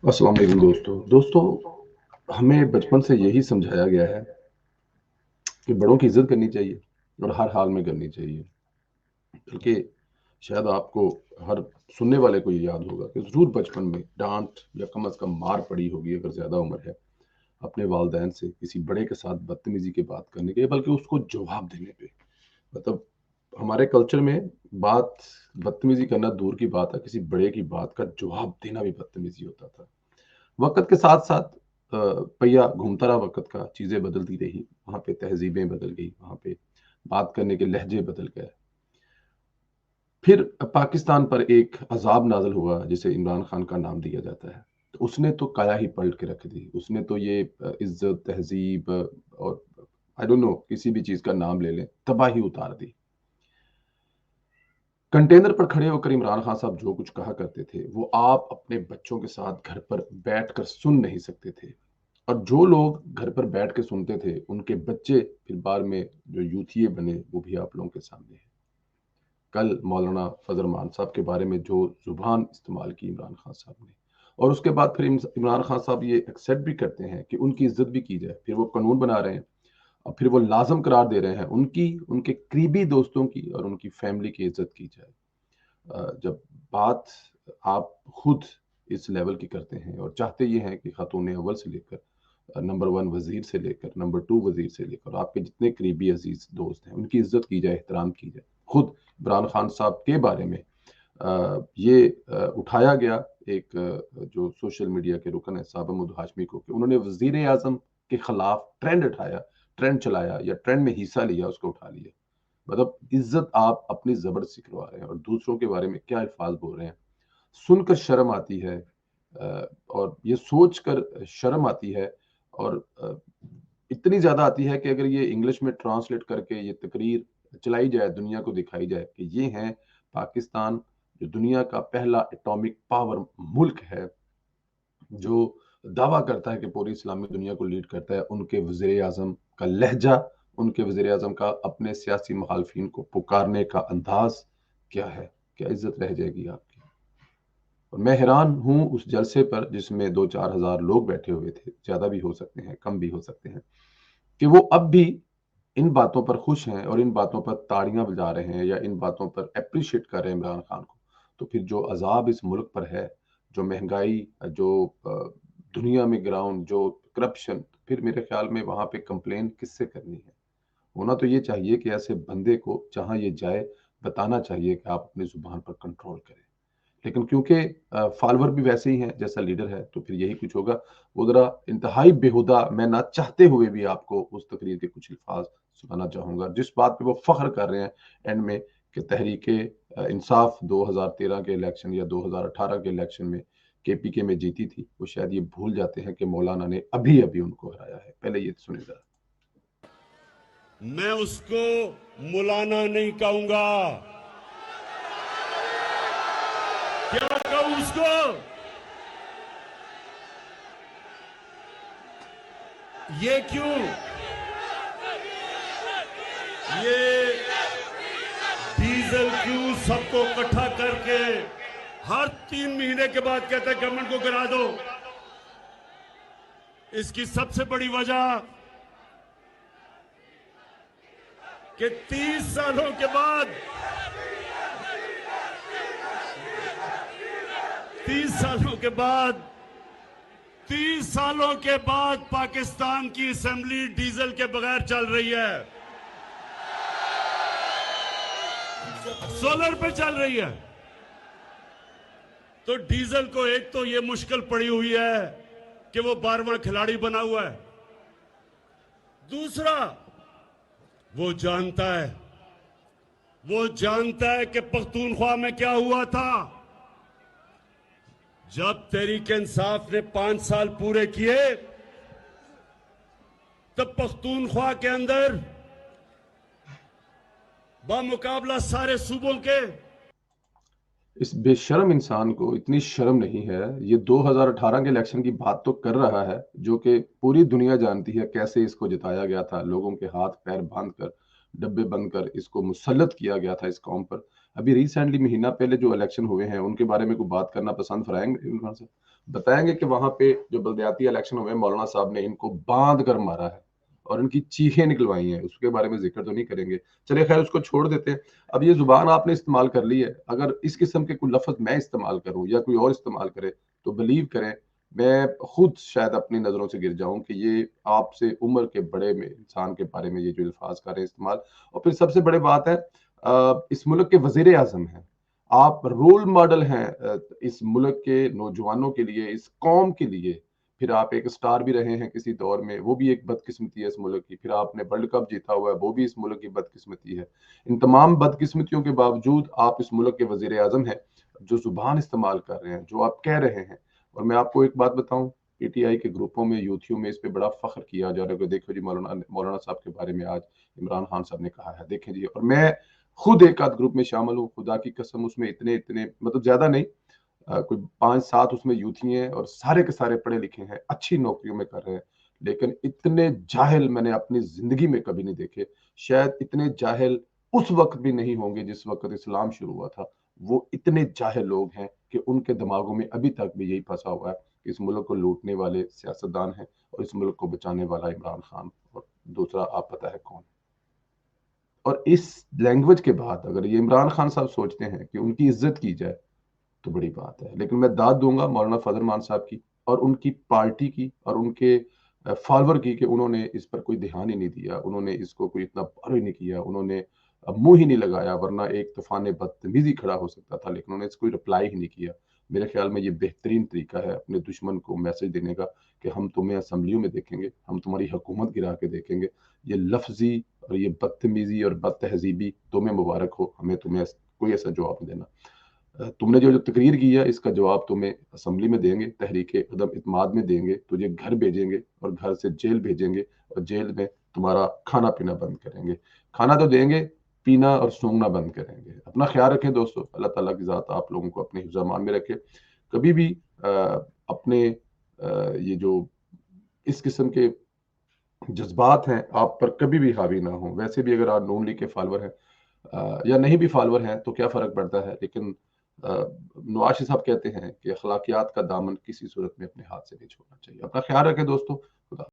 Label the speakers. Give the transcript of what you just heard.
Speaker 1: السلام علیکم دوستو ہمیں بچپن سے یہی سمجھایا گیا ہے کہ بڑوں کی عزت کرنی چاہیے اور ہر حال میں کرنی چاہیے. بلکہ شاید آپ کو ہر سننے والے کو یہ یاد ہوگا کہ ضرور بچپن میں ڈانٹ یا کم از کم مار پڑی ہوگی اگر زیادہ عمر ہے اپنے والدین سے کسی بڑے کے ساتھ بدتمیزی کی بات کرنے کے بلکہ اس کو جواب دینے پہ. مطلب ہمارے کلچر میں بات بدتمیزی کرنا دور کی بات ہے، کسی بڑے کی بات کا جواب دینا بھی بدتمیزی ہوتا تھا. وقت کے ساتھ ساتھ پہیا گھومتا رہا وقت کا، چیزیں بدلتی رہی، وہاں پہ تہذیبیں بدل گئی، وہاں پہ بات کرنے کے لہجے بدل گئے. پھر پاکستان پر ایک عذاب نازل ہوا جسے عمران خان کا نام دیا جاتا ہے. تو اس نے تو کایا ہی پلٹ کے رکھ دی. اس نے تو یہ عزت تہذیب اور آئی ڈونٹ نو کسی بھی چیز کا نام لے لیں تباہی اتار دی. کنٹینر پر کھڑے ہو کر عمران خان صاحب جو کچھ کہا کرتے تھے وہ آپ اپنے بچوں کے ساتھ گھر پر بیٹھ کر سن نہیں سکتے تھے. اور جو لوگ گھر پر بیٹھ کے سنتے تھے ان کے بچے پھر بعد میں جو یوتھیے بنے وہ بھی آپ لوگوں کے سامنے ہیں. کل مولانا فضل رحمان صاحب کے بارے میں جو زبان استعمال کی عمران خان صاحب نے، اور اس کے بعد پھر عمران خان صاحب یہ ایکسیپٹ بھی کرتے ہیں کہ ان کی عزت بھی کی جائے. پھر وہ قانون بنا رہے ہیں اور پھر وہ لازم قرار دے رہے ہیں ان کے قریبی دوستوں کی اور ان کی فیملی کی عزت کی جائے. جب بات آپ خود اس لیول کی کرتے ہیں اور چاہتے یہ ہیں کہ خاتون اول سے لے کر نمبر 1 وزیر سے لے کر نمبر 2 وزیر سے لے کر آپ کے جتنے قریبی عزیز دوست ہیں ان کی عزت کی جائے، احترام کی جائے. خود عمران خان صاحب کے بارے میں یہ اٹھایا گیا ایک جو سوشل میڈیا کے رکن ہے صاحب محمود ہاشمی کو کہ انہوں نے وزیر اعظم کے خلاف ٹرینڈ اٹھایا، ٹرینڈ چلایا یا ٹرینڈ میں حصہ لیا، اس کو اٹھا لیا. مطلب عزت آپ اپنی زبر سے کروا رہے ہیں اور دوسروں کے بارے میں کیا الفاظ بول رہے ہیں. سن کر شرم آتی ہے اور یہ سوچ کر شرم آتی ہے. اور اتنی زیادہ آتی ہے کہ اگر یہ انگلش میں ٹرانسلیٹ کر کے یہ تقریر چلائی جائے، دنیا کو دکھائی جائے کہ یہ ہیں پاکستان جو دنیا کا پہلا اٹامک پاور ملک ہے، جو دعویٰ کرتا ہے کہ پوری اسلامی دنیا کو لیڈ کرتا ہے، ان کے وزیر اعظم کا لہجہ، ان کے وزیر اعظم کا اپنے سیاسی مخالفین کو پکارنے کا انداز کیا ہے؟ کیا عزت رہ جائے گی آپ کی؟ اور میں حیران ہوں اس جلسے پر جس میں 2-4 ہزار لوگ بیٹھے ہوئے تھے، زیادہ بھی ہو سکتے ہیں کم بھی ہو سکتے ہیں، کہ وہ اب بھی ان باتوں پر خوش ہیں اور ان باتوں پر تاڑیاں بجا رہے ہیں یا ان باتوں پر اپریشیٹ کر رہے ہیں عمران خان کو. تو پھر جو عذاب اس ملک پر ہے، جو مہنگائی، جو دنیا میں گراؤنڈ، جو کرپشن، پھر میرے خیال میں وہاں پہ کمپلین کس سے کرنی ہے؟ ہونا تو یہ چاہیے کہ ایسے بندے کو جہاں یہ جائے بتانا چاہیے کہ آپ اپنی زبان پر کنٹرول کریں. لیکن کیونکہ فالوور بھی ویسے ہی ہیں جیسا لیڈر ہے تو پھر یہی کچھ ہوگا. وہ ذرا انتہائی بےہودہ، میں نہ چاہتے ہوئے بھی آپ کو اس تقریر کے کچھ الفاظ سنانا چاہوں گا جس بات پہ وہ فخر کر رہے ہیں اینڈ میں کہ تحریک انصاف 2013 کے الیکشن یا 2018 کے الیکشن میں کے پی کے میں جیتی تھی. وہ شاید یہ بھول جاتے ہیں کہ مولانا نے ابھی ان کو ہرایا ہے. پہلے یہ سنیں ذرا.
Speaker 2: میں اس کو مولانا نہیں کہوں گا. کیا کہوں اس کو؟ یہ کیوں؟ یہ ڈیزل کیوں سب کو اکٹھا کر کے ہر 3 مہینے کے بعد کہتا ہے گورنمنٹ کو گرا دو؟ اس کی سب سے بڑی وجہ کہ 30 سالوں کے بعد 30 سالوں کے بعد پاکستان کی اسمبلی ڈیزل کے بغیر چل رہی ہے، سولر پہ چل رہی ہے. تو ڈیزل کو ایک تو یہ مشکل پڑی ہوئی ہے کہ وہ 12واں کھلاڑی بنا ہوا ہے. دوسرا وہ جانتا ہے کہ پختونخوا میں کیا ہوا تھا. جب تحریک انصاف نے 5 سال پورے کیے تب پختونخوا کے اندر بمقابلہ سارے صوبوں کے
Speaker 1: اس بے شرم انسان کو اتنی شرم نہیں ہے. یہ 2018 کے الیکشن کی بات تو کر رہا ہے جو کہ پوری دنیا جانتی ہے کیسے اس کو جتایا گیا تھا. لوگوں کے ہاتھ پیر باندھ کر ڈبے بند کر اس کو مسلط کیا گیا تھا اس قوم پر. ابھی ریسنٹلی مہینہ پہلے جو الیکشن ہوئے ہیں ان کے بارے میں کوئی بات کرنا پسند فرمائیں گے عمران صاحب؟ بتائیں گے کہ وہاں پہ جو بلدیاتی الیکشن ہوئے ہیں مولانا صاحب نے ان کو باندھ کر مارا ہے اور ان کی چیخیں نکلوائی ہیں، اس کے بارے میں ذکر تو نہیں کریں گے، چلے خیر اس کو چھوڑ دیتے ہیں۔ اب یہ زبان آپ نے استعمال کر لی ہے، اگر اس قسم کے کوئی لفظ میں استعمال کروں یا کوئی اور استعمال کرے تو بلیو کریں میں خود شاید اپنی نظروں سے گر جاؤں کہ یہ آپ سے عمر کے بڑے میں انسان کے بارے میں یہ جو الفاظ کر رہے ہیں استعمال۔ اور پھر سب سے بڑے بات ہے اس ملک کے وزیر اعظم ہیں، آپ رول ماڈل ہیں اس ملک کے نوجوانوں کے لیے، اس قوم کے لیے، پھر آپ ایک سٹار بھی رہے ہیں کسی دور میں، وہ بھی ایک بدقسمتی ہے اس ملک کی، پھر آپ نے ورلڈ کپ جیتا ہوا ہے، وہ بھی اس ملک کی بدقسمتی ہے۔ ان تمام بدقسمتیوں کے باوجود آپ اس ملک کے وزیر اعظم ہیں، جو زبان استعمال کر رہے ہیں، جو آپ کہہ رہے ہیں۔ اور میں آپ کو ایک بات بتاؤں، پی ٹی آئی کے گروپوں میں یوتھیوں میں اس پہ بڑا فخر کیا جا رہا ہے کہ دیکھو جی مولانا صاحب کے بارے میں آج عمران خان صاحب نے کہا ہے، دیکھیں جی۔ اور میں خود ایک آدھ گروپ میں شامل ہوں، خدا کی قسم اس میں اتنے مطلب زیادہ نہیں، کوئی 5-7 اس میں یوتھی ہیں اور سارے کے سارے پڑھے لکھے ہیں، اچھی نوکریوں میں کر رہے ہیں، لیکن اتنے جاہل میں نے اپنی زندگی میں کبھی نہیں دیکھے۔ شاید اتنے جاہل اس وقت بھی نہیں ہوں گے جس وقت اسلام شروع ہوا تھا۔ وہ اتنے جاہل لوگ ہیں کہ ان کے دماغوں میں ابھی تک بھی یہی پھنسا ہوا ہے کہ اس ملک کو لوٹنے والے سیاستدان ہیں اور اس ملک کو بچانے والا عمران خان اور دوسرا آپ پتہ ہے کون۔ اور اس لینگویج کے بعد اگر یہ عمران خان صاحب سوچتے ہیں کہ ان کی عزت کی جائے تو بڑی بات ہے، لیکن میں داد دوں گا مولانا فضل مان صاحب کی اور ان کی پارٹی کی اور ان کے فالور کی کہ انہوں نے اس پر کوئی دھیان ہی نہیں دیا، انہوں نے اس کو کوئی اتنا بار ہی نہیں کیا، انہوں نے منہ ہی نہیں لگایا، ورنہ ایک طوفان بدتمیزی کھڑا ہو سکتا تھا، لیکن انہوں نے اس کو رپلائی ہی نہیں کیا۔ میرے خیال میں یہ بہترین طریقہ ہے اپنے دشمن کو میسج دینے کا کہ ہم تمہیں اسمبلیوں میں دیکھیں گے، ہم تمہاری حکومت گرا کے دیکھیں گے۔ یہ لفظی اور یہ بدتمیزی اور بد تہذیبی تمہیں مبارک ہو، ہمیں تمہیں کوئی ایسا جواب نہیں دینا۔ تم نے جو تقریر کی ہے اس کا جواب تمہیں اسمبلی میں دیں گے، تحریک عدم اعتماد میں دیں گے، تجھے گھر بھیجیں گے اور گھر سے جیل بھیجیں گے اور جیل میں تمہارا کھانا پینا بند کریں گے۔ کھانا تو دیں گے، پینا اور سونگنا بند کریں گے۔ اپنا خیال رکھیں دوستو، اللہ تعالیٰ کی ذات آپ لوگوں کو اپنے حفظ و امان میں رکھے۔ کبھی بھی اپنے یہ جو اس قسم کے جذبات ہیں آپ پر کبھی بھی حاوی نہ ہوں۔ ویسے بھی اگر آپ نون لیگ کے فالور ہیں یا نہیں بھی فالور ہیں تو کیا فرق پڑتا ہے، لیکن نواز صاحب کہتے ہیں کہ اخلاقیات کا دامن کسی صورت میں اپنے ہاتھ سے نہیں چھوڑنا چاہیے۔ اپنا خیال رکھیں دوستو، خدا